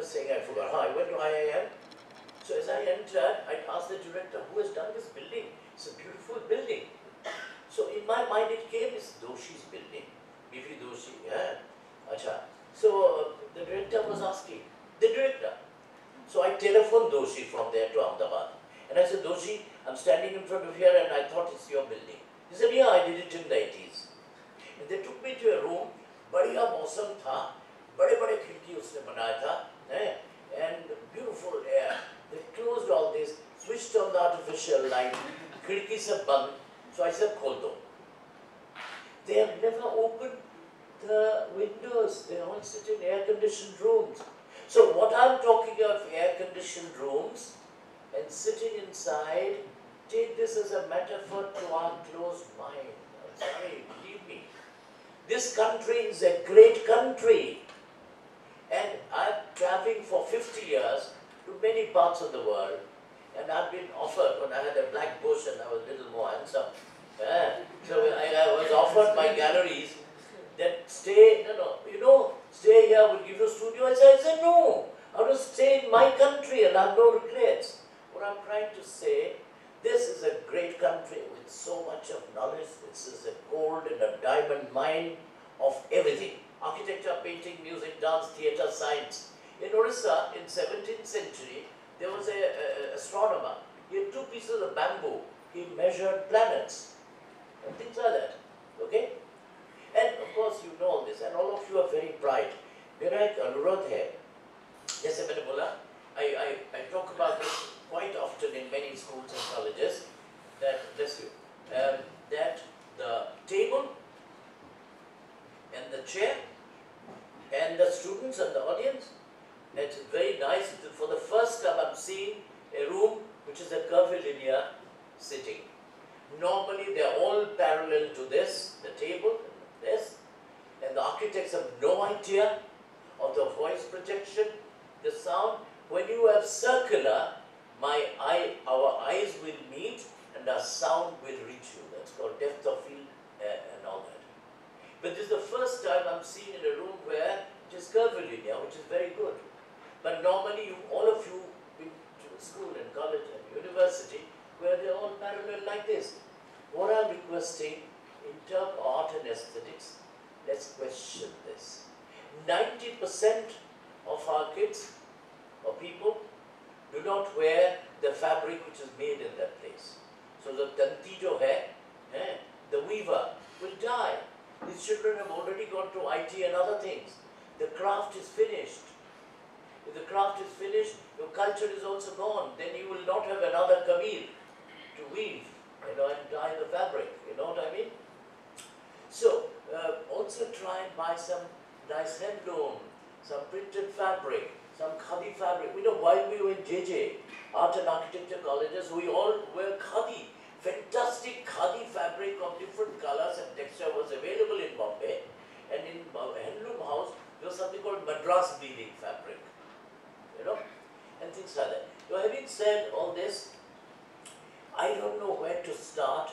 was saying, I forgot. I went to IIM. So as I entered, I asked the director, who has done this building? It's a beautiful building. So in my mind it came, it's Doshi's building. Bifi Doshi, yeah. Acha. So the director was asking, the director. So I telephoned Doshi from there to Ahmedabad. And I said, Doshi, I'm standing in front of here and I thought it's your building. He said, yeah, I did it in the 80s. And they took me to a room, बढ़िया मौसम था, बड़े-बड़े खिड़की उसने बनाया था, and beautiful air. They closed all this, switched on the artificial light, खिड़की सब बंद. So I said, खोल दो. They have never opened the windows. They all sit in air-conditioned rooms. So what I'm talking of air-conditioned rooms and sitting inside, take this as a metaphor to our closed mind. I'm sorry, believe me. This country is a great country. And I'm traveling for 50 years to many parts of the world. And I've been offered, when I had a black bush and I was a little more handsome, so I was offered by galleries that stay, stay here, we'll give you a studio. I said, no, I want to stay in my country and I have no regrets. What I'm trying to say, this is a great country with so much of knowledge. This is a gold and a diamond mine of everything. Architecture, painting, music, dance, theatre, science. In Orissa, in 17th century, there was an astronomer. He had 2 pieces of bamboo. He measured planets and things like that. Okay? And of course, you know all this, and all of you are very bright. मेरा एक अनुरोध है, जैसे मैंने बोला, I talk about this quite often in many schools and colleges, that that the table and the chair and the students and the audience, it's very nice. For the first time I'm seeing a room which is a curvilinear sitting. Normally they're all parallel to this, the table, this, and the architects have no idea of the voice projection, the sound. When you have circular, our eyes will meet and our sound will reach you. That's called depth of field and all that. But this is the first time I'm seeing in a room where it is curvilinear, which is very good. But normally all of you been to school and college and university where they're all parallel like this. What I'm requesting in terms of art and aesthetics, let's question this. 90% of our kids or people do not wear the fabric which is made in that place. So the tanti jo hai, the weaver will die. These children have already gone to IT and other things. The craft is finished. If the craft is finished, your culture is also gone. Then you will not have another Kabir to weave, and dye the fabric. You know what I mean? So also try and buy some nice handloom, some printed fabric, some khadi fabric. While we were in JJ, art and architecture colleges, we all wear khadi. Fantastic khadi fabric of different colors and texture was available in Bombay. And in handloom house, there was something called Madras weaving fabric. And things like that. So having said all this, I don't know where to start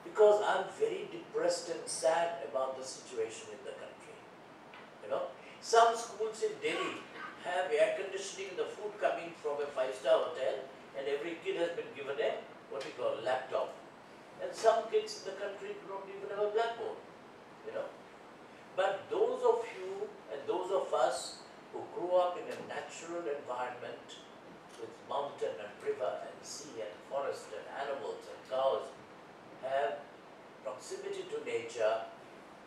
because I'm very depressed and sad about the situation in the country. Some schools in Delhi have air conditioning, the food coming from a 5-star hotel, and every kid has been given a, what we call, laptop. And some kids in the country don't even have a blackboard, But those of you and those of us who grew up in a natural environment with mountain and river and sea and forest and animals and cows have proximity to nature,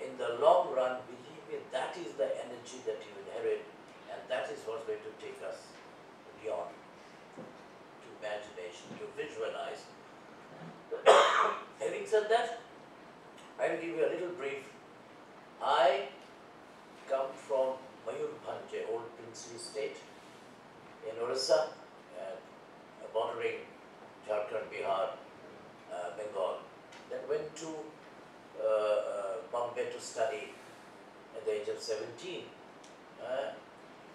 in the long run, believe me, that is the energy that you inherit, and that is what's going to take us beyond to imagination, to visualize. Having said that, I will give you a little brief. I come from Mayurbhanj, old princely state in Orissa, bordering Jharkhand, Bihar, Bengal. Then went to Bombay to study at the age of 17.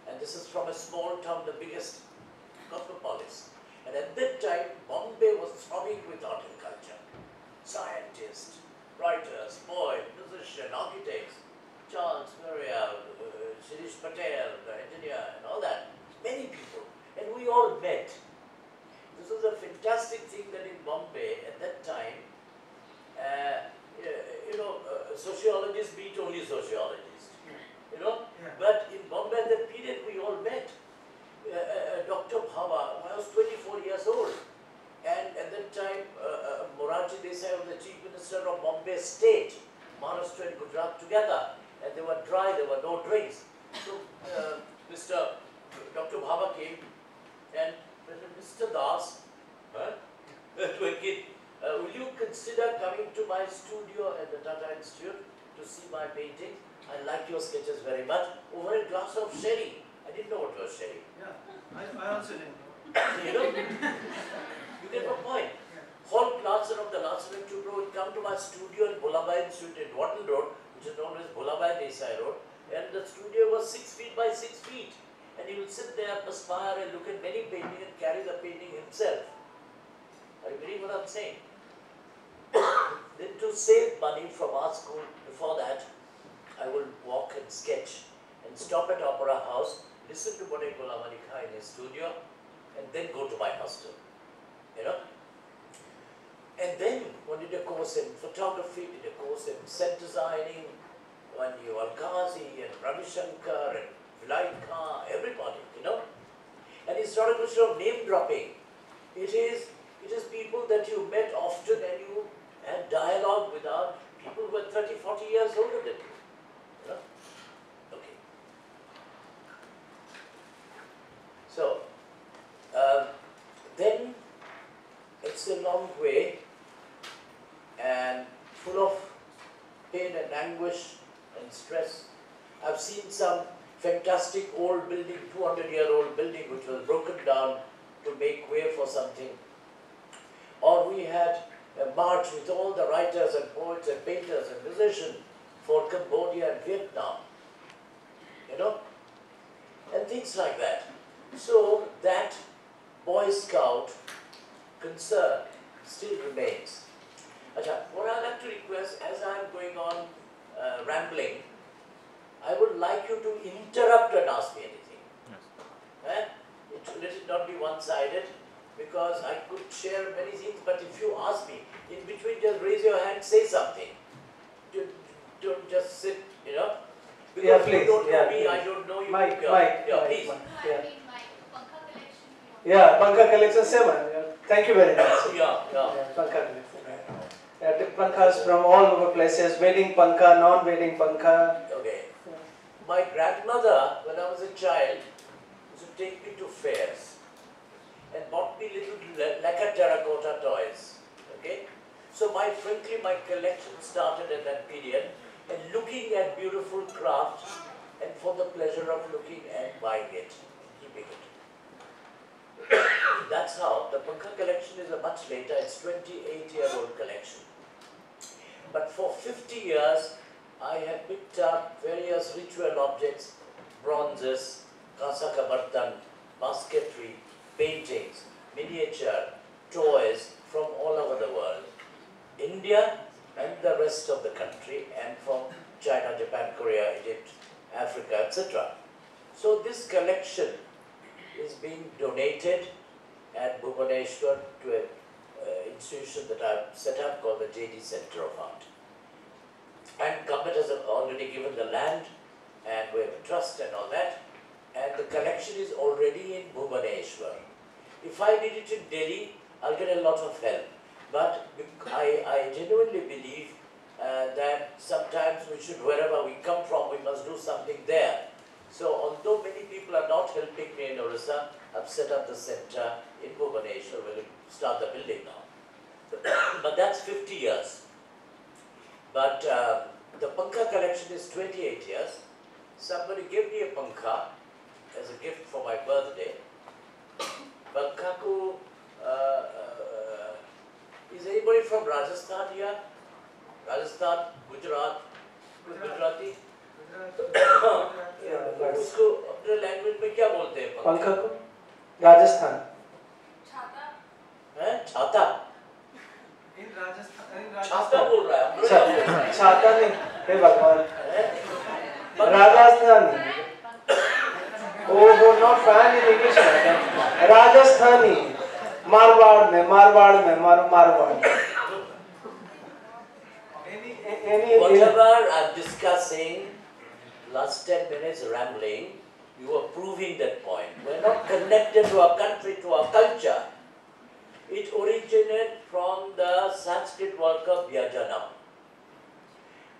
And this is from a small town, the biggest cosmopolis. And at that time, Bombay was throbbing with art and culture. Scientists, writers, poets, musicians, architects, Charles Maria, Shirish Patel, the engineer, and all that. many people, and we all met. This was a fantastic thing that in Bombay at that time, sociologists meet only sociologists, but in Bombay at that period we all met. Dr. Bhava, I was 24 years old, and at that time Morarji Desai was the Chief Minister of Bombay State, Maharashtra and Gujarat together, and they were dry, there were no drinks. So Dr. Bhava came and Mr. Das, to a kid, will you consider coming to my studio at the Tata Institute to see my paintings? I like your sketches very much. Over a glass of sherry. I didn't know what was sherry. Yeah, I also didn't know. You know? You get my point. Whole class of the last tutor would come to my studio in Bholabai Institute in Watton Road, which is known as Bholabai Desai Road, and the studio was 6 feet by 6 feet. And he would sit there, perspire and look at many paintings and carry the painting himself. Are you getting what I'm saying? Then to save money from our school, before that, I will walk and sketch and stop at Opera House, listen to Bode Gulamalika in his studio, and then go to my hostel. And then one did a course in photography, did a course in set designing, one knew Al-Ghazi and Ravi Shankar and Vilayka, everybody, And it's not a question of name dropping. It is people that you met often and you had dialogue with people who were 30, 40 years older than you. Okay. So, then it's a long way and full of pain and anguish and stress. I've seen some fantastic old building, 200-year-old building, which was broken down to make way for something. Or we had a march with all the writers and poets and painters and musicians for Cambodia and Vietnam, and things like that. So that Boy Scout concern still remains. What I'd like to request, as I'm going on rambling, I would like you to interrupt and ask me anything. Yes. Let it not be one-sided, because I could share many things, but if you ask me, in between just raise your hand, say something. Don't just sit, Because you don't know me, I don't know you. Mike, please. Yeah, Pankha collection 7. Thank you very much. Yeah. Pankha collection. Pankhas from all over places, wedding pankha, non-wedding pankha. Okay. My grandmother, when I was a child, used to take me to fairs and bought me little lacquer terracotta toys. Okay? So frankly, my collection started at that period, and looking at beautiful craft and for the pleasure of looking and buying it, keeping it. That's how the Pankha collection is a much later, it's 28-year-old collection. But for 50 years, I have picked up various ritual objects, bronzes, kasaka bartan, basketry, paintings, miniature, toys from all over the world. India and the rest of the country, and from China, Japan, Korea, Egypt, Africa, etc. So this collection is being donated at Bhubaneswar to an institution that I've set up called the JD Center of Art. And government has already given the land, and we have a trust and all that, and the collection is already in Bhubaneswar. If I did it in Delhi, I'll get a lot of help. But I genuinely believe that sometimes we should, wherever we come from, we must do something there. So although many people are not helping me in Orissa, I've set up the center in Bhubaneswar. We're going to start the building now. But that's 50 years. But the Pankha collection is 28 years. Somebody gave me a Pankha as a gift for my birthday. Pankha ko, is anybody from Rajasthan here? Rajasthan, Gujarat, Gujarati? उसको अपने language में क्या बोलते हैं पंखा को? राजस्थान. छाता. हैं? छाता. In Rajasthan. छाता बोल रहा है. छाता नहीं. हे भगवान. Rajasthan. Oh, not fan in English, madam. Rajasthani. Marwar में, Marwar. Any Whatever I'm discussing, last 10 minutes rambling, you are proving that point. We're not connected to our country, to our culture. It originated from the Sanskrit word of Vyajanam.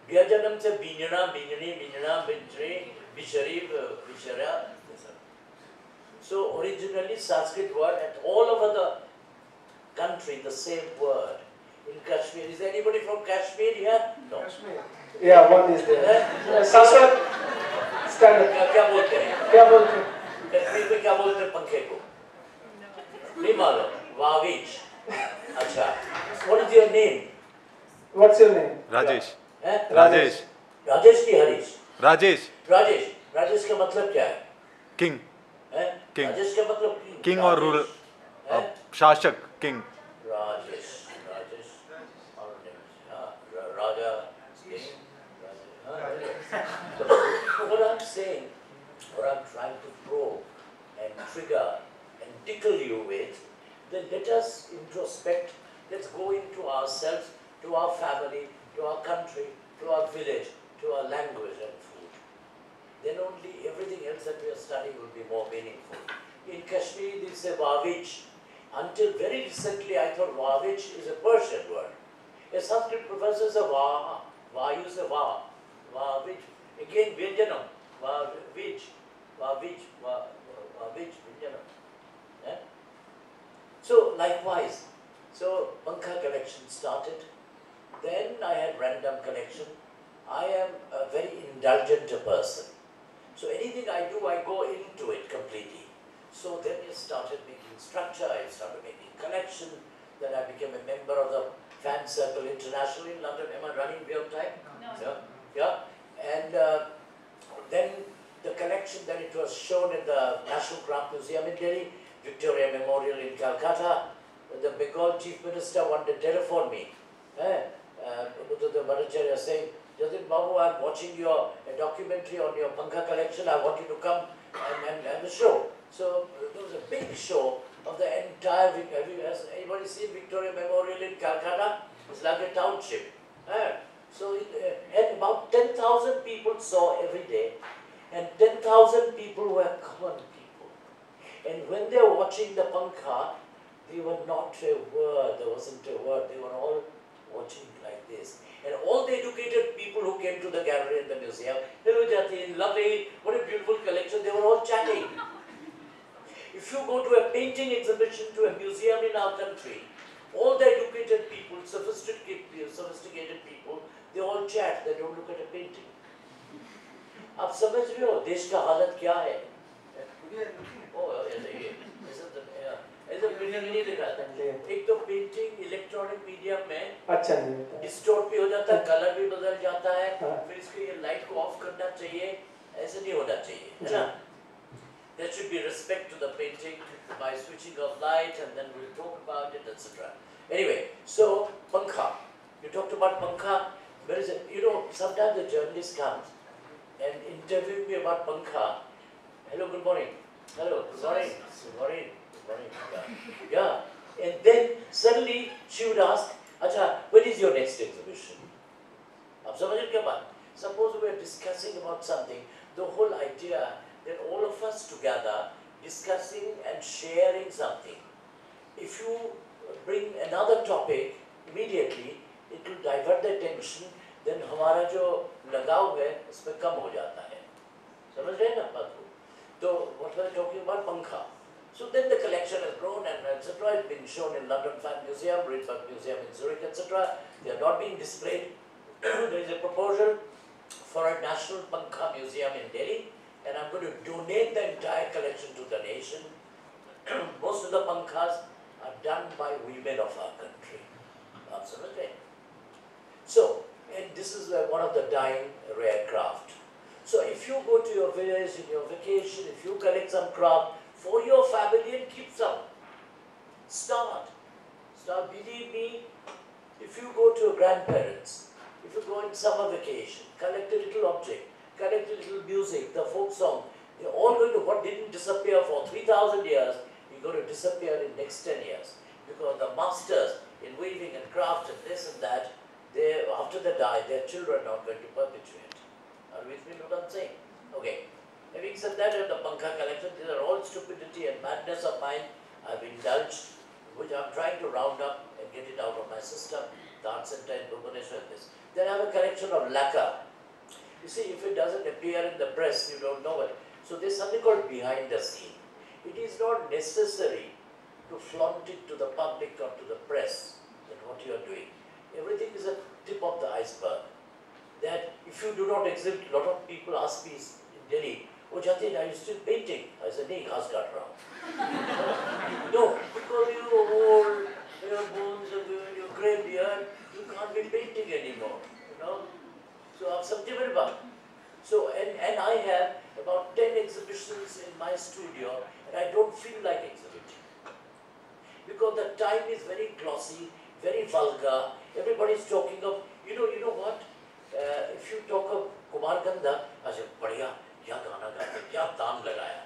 Vyajanam se Vinjana, Vinjri, Vishari, Vishara. So originally Sanskrit word, and all over the country the same word. In Kashmir, is there anybody from Kashmir here? No. Kashmir. Yeah, one is there. Saswat, stand up. क्या बोलते हैं? क्या बोलते हैं? कश्मीर में क्या बोलते हैं पंखे को? नहीं मालूम. वाविच. अच्छा. What is your name? What's your name? Rajesh. Rajesh. Rajesh की हरीश? राजेश. राजेश. राजेश का मतलब क्या है? किंग. King. राजेश का मतलब king. किंग और रूलर. शासक. King. Rajesh. Raja, king. So what I'm saying, what I'm trying to probe and trigger and tickle you with, then let us introspect, let's go into ourselves, to our family, to our country, to our village, to our language and food. Then only everything else that we are studying will be more meaningful. In Kashmir, they say Wavich. Until very recently, I thought Wavich is a Persian word. A Sanskrit professor says Va, you say Va, Vavich. Again, Vyanjanam, Vavich, Vyanjanam. Yeah? So, likewise, so Pankha collection started. Then I had random collection. I am a very indulgent person. So anything I do, I go into it completely. So then I started making structure, I started making collection, then I became a member of the Fan Circle International in London. Am I running beyond time? No. Yeah. And then the collection, then it was shown in the National Craft Museum in Delhi, Victoria Memorial in Calcutta. The Bengal Chief Minister wanted to telephone me. The Bhattacharya saying, Jatin Babu, I'm watching your documentary on your Pankha collection. I want you to come and the show. So there was a big show of the entire, has anybody seen Victoria Memorial in Calcutta? It's like a township. So and about 10,000 people saw every day, and 10,000 people were common people. And when they were watching the Pankha, they were not a word, there wasn't a word, they were all watching like this. And all the educated people who came to the gallery and the museum, hello Jatin, lovely, what a beautiful collection, they were all chatting. If you go to a painting exhibition, to a museum in our country, all the educated people, sophisticated people, they all chat, they don't look at a painting. आप समझ रहे हो देश का हालत क्या है? ऐसा पेंटिंग नहीं दिखाता। एक तो पेंटिंग इलेक्ट्रॉनिक मीडियम में अच्छा नहीं डिस्टॉर्ट भी हो जाता है, कलर भी बदल जाता है, फिर इसके ये लाइट को ऑफ करना चाहिए, ऐसे नहीं होना चाहिए, है ना? There should be respect to the painting by switching off light, and then we'll talk about it, etc. Anyway, so Pankha. You talked about Pankha. Where is it? You know, sometimes the journalist comes and interview me about Pankha. Hello, good morning. Hello, good morning. Good morning. Good morning. Yeah. And then suddenly she would ask, Acha, when is your next exhibition? Suppose we are discussing about something, the whole idea that all of us together discussing and sharing something. If you bring another topic immediately, it will divert the attention, then हमारा जो लगाव है उसमें कम हो जाता है. समझ रहे हैं ना बात को? तो what were they talking about? Pankha. So then the collection has grown and etc. It's been shown in London Fan Museum, Rydberg Museum in Zurich, etc. They are not being displayed. There is a proposal for a national Pankha museum in Delhi, and I'm going to donate the entire collection to the nation. Most of the Pankhas are done by women of our country. Absolutely. So, and this is one of the dying rare craft. So if you go to your village in your vacation, if you collect some craft for your family and keep some, start. Believe me, if you go to your grandparents, if you go in summer vacation, collect a little object, collect a little music, the folk song, They're all going to, what didn't disappear for 3,000 years, is going to disappear in next 10 years. Because the masters in weaving and craft and this and that, they, after they die, their children are going to perpetuate. Are you with me what I'm saying? Okay. Having said that, in the Pankha collection, these are all stupidity and madness of mine I've indulged, which I'm trying to round up and get it out of my system. The art center in Bhubaneswar and this. Then I have a collection of lacquer. You see, if it doesn't appear in the press, you don't know it. So there's something called behind the scene. It is not necessary to flaunt it to the public or to the press that what you are doing. Everything is a tip of the iceberg. That if you do not exhibit, a lot of people ask me in Delhi, "Oh Jatin, are you still painting?" I said, "Nahi, khas kaat raha hu." No, because you're old, your bones, your grey beard, you can't be painting anymore, you know. So I'm subjective about. So, and I have about 10 exhibitions in my studio, and I don't feel like exhibiting. Because the time is very glossy, very vulgar. Everybody's talking of, you know what? If you talk of Kumar Gandha, I say, "Badhiya, क्या गाना गाते, क्या तान लगाया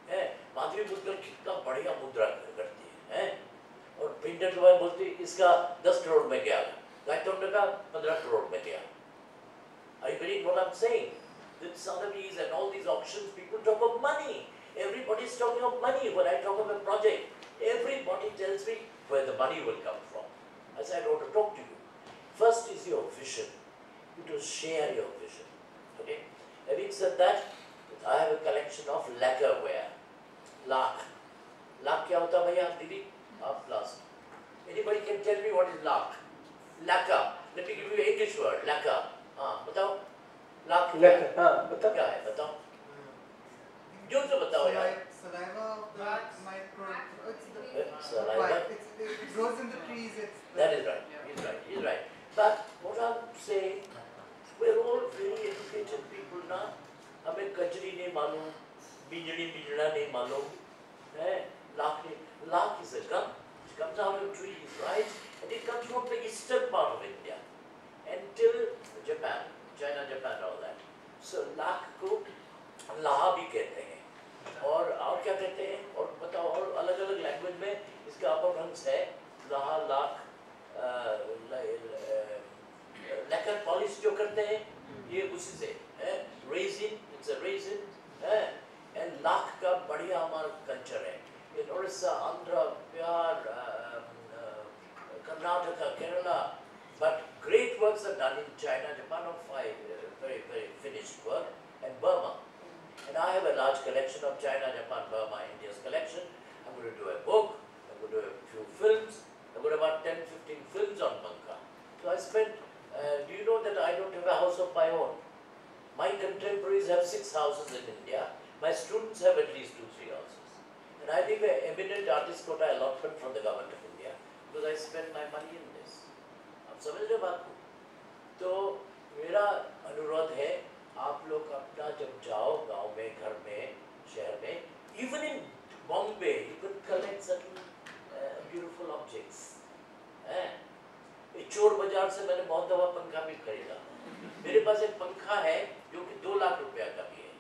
है, माधुरी मुद्गल कितना बढ़िया मुद्रा करती है, और पेंटर के बारे बोलती इसका 10 करोड़ में गया, गायतों का 15 करोड़ में गया." Are you getting what I'm saying? With Sotheby's and all these auctions, people talk of money. Everybody's talking of money. When I talk of a project, everybody tells me where the money will come from. I said, I want to talk to you. First is your vision. You to share your vision. Okay? Having said that, I have a collection of lacquerware. Lakh. Lakh kya hota bhaiya? Didi? Up last. Anybody can tell me what is lakh? Lacquer. Let me give you an English word. Lacquer. बताओ. Lakh. Lacquer. बताओ. क्या है? बताओ. जोर से बताओ यार. Saliva of the micro. Saliva. It grows in the trees. That is right. He's right. He's right. But what I'm saying, we're all very educated people now. हमें कचरी नहीं मालूम, बिजली बिजला नहीं मालूम, है lakh is a gum. It comes out of trees, right? And it comes from the eastern part of India until Japan, China, Japan, all that. So lakh को लाहा भी कहते हैं, और क्या कहते हैं, और बताओ, और अलग अलग लैंग्वेज में इसका अपभ्रंश है, लाहा लाख, लैकर पॉलिश जो करते हैं, ये उसी से है, रेजिन, इट्स अ रेजिन, है, एंड लाख का बढ़िया हमारा कल्चर है, इन Odisha, Andhra, Bihar, Karnataka, Kerala, but great works are done in China, Japan of very, very finished work, and Burma. And I have a large collection of China, Japan, Burma, India's collection. I'm going to do a book, I'm going to do a few films, I've got about 10, 15 films on Pankha. So I spent, do you know that I don't have a house of my own? My contemporaries have 6 houses in India, my students have at least 2, 3 houses. And I think an eminent artist quota allotment from the government of India, because I spend my money in this. आप समझ रहे बात को? तो मेरा अनुरोध है, आप लोग अपना जब जाओ गांव में, घर में, शहर में, even in Bombay, you could collect certain beautiful objects. चोर बाजार से मैंने बहुत दफा पंखा भी खरीदा. मेरे पास एक पंखा है जो कि 2 लाख रुपया का भी है.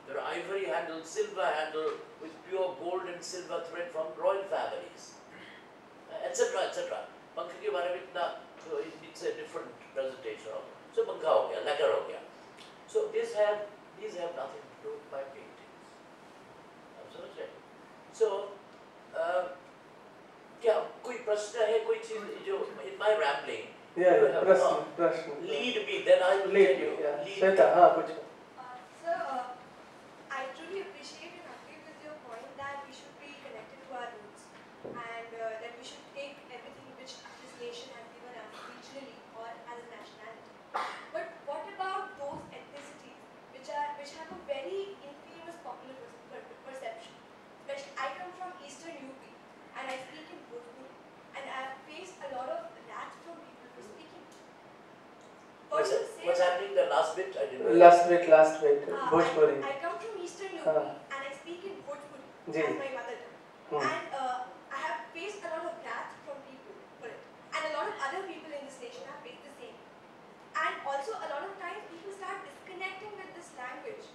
There are ivory handle, silver handle with pure gold and silver thread from royal families, etc., etc. पंखे के बारे में इतना, it's a different presentation of. So पंखा हो गया, lacquer हो गया. So these have nothing to do with my paintings. I'm sorry. So क्या कोई प्रश्न है, कोई चीज जो in my rambling? Yeah, प्रश्न. Lead me, then I will tell you. Yeah. Lead Shweta, me. हाँ पूछो. Sir, I truly appreciate and agree with your point that we should be connected to our roots and that we should take everything which this nation has given us regionally or as a nationality. But what about those ethnicities which have a very infamous popular perception? Especially, I come from Eastern UP and I speak in Bhojpuri, and I have faced a lot of rats from people for speaking. What's happening the last bit? I didn't know. Last bit. Bhojpuri. I come from Eastern UP and I speak in Bhojpuri as my mother tongue. And I have faced a lot of wrath from people for it. And a lot of other people in this nation have faced the same. And also a lot of times people start disconnecting with this language